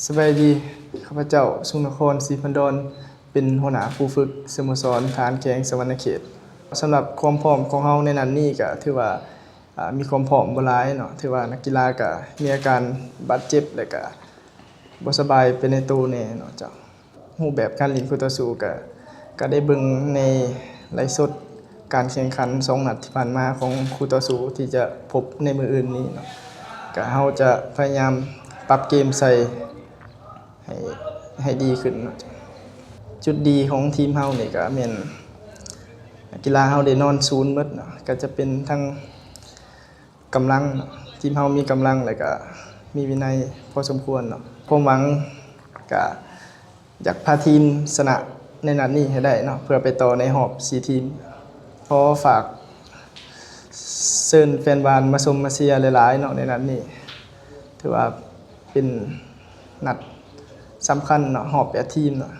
สบายดีข้าพเจ้าสุนทรศรีพันดรเป็นหัวหน้าผู้ฝึกสโมสรฐานแข้งสวรรณเขตสำหรับความพร้อมของเฮาในนั้นนี่ก็ถือว่ามีความพร้อมบ่หลายเนาะถือว่านักกีฬาก็มีอาการบาดเจ็บแล้วก็บ่สบายเป็นในตัวแน่เนาะเจ้ารูปแบบการเล่นคู่ต่อสู้ก็ได้เบิ่งในไลฟ์สดการแข่งขัน2นัดที่ผ่านมาของคู่ต่อสู้ที่จะพบในมื้ออื่นนี้เนาะก็เฮาจะพยายามปรับเกมใส่ให้ดีขึ้นเนาะจุดดีของทีมเฮานี่ก็แม่นนักกีฬาเฮาได้นอนศูนย์หมดเนาะก็จะเป็นทั้งกำลังเนาะทีมเฮามีกำลังแล้วก็มีวินัยพอสมควรเนาะความหวังก็อยากพาทีมชนะในนัดนี้ให้ได้เนาะเพื่อไปต่อในรอบ4ทีมขอฝากเชิญแฟนบอลมาชมมาเชียร์หลายๆเนาะในนัดนี้ถือว่าเป็นนัดสำคัญเนาะรอบ8ทีมเนาะ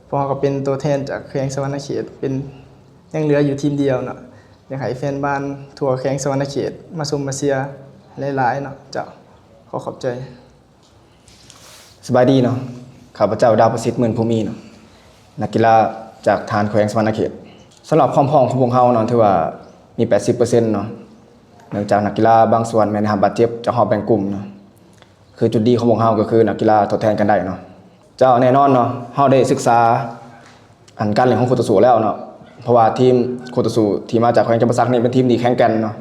เพราะก็เป็นตัวแทนจากแข้งสวรรณเขตเป็นยังเหลืออยู่ทีมเดียวเนาะอยากให้แฟนบ้านทั่วแข้งสวรรณเขตมาชมมาเชียร์หลายๆเนาะเจ้าขอบใจสบายดีเนาะข้าพเจ้าดาวประสิทธิ์หมื่นภูมิเนาะนักกีฬาจากฐานแขวงสวรรณเขตสำหรับความพร้อมของพวกเขาเนาะถือว่ามี 80% เนาะเนื่องจากนักกีฬาบางส่วนแม้นบาดเจ็บจากหอบแบ่งกลุ่มเนาะคือจุดดีของพวกเขาก็คือนักกีฬาทดแทนกันได้เนาะเจ้าแน่นอนเนาะเฮาได้ศึกษาการเล่นของคู่ต่อสู้แล้วเนาะเพราะว่าทีมคู่ต่อสู้ที่มาจากแขวงจำปาสักนี่เป็นทีมดีแข็งแกร่งเนาะ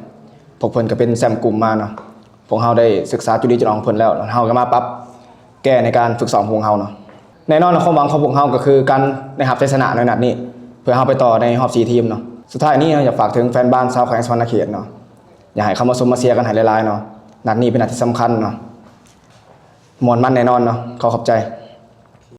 พวกเพิ่นก็เป็นแชมป์กลุ่มมาเนาะพวกเฮาได้ศึกษาจุดดีจุดอ่อนของเพิ่นแล้วเฮาก็มาปรับแก้ในการฝึกซ้อมของพวกเฮาเนาะแน่นอนความหวังของพวกเฮาก็คือการได้รับชัยชนะในนัดนี้เพื่อเฮาไปต่อในรอบ4ทีมเนาะสุดท้ายนี้อยากฝากถึงแฟนบ้านชาวแขวงสวรรณเขตเนาะอยากให้เข้ามาชมมาเชียร์กันให้หลายๆเนาะนัดนี้เป็นนัดที่สำคัญเนาะม่วนมันแน่นอนเนาะขอบใจ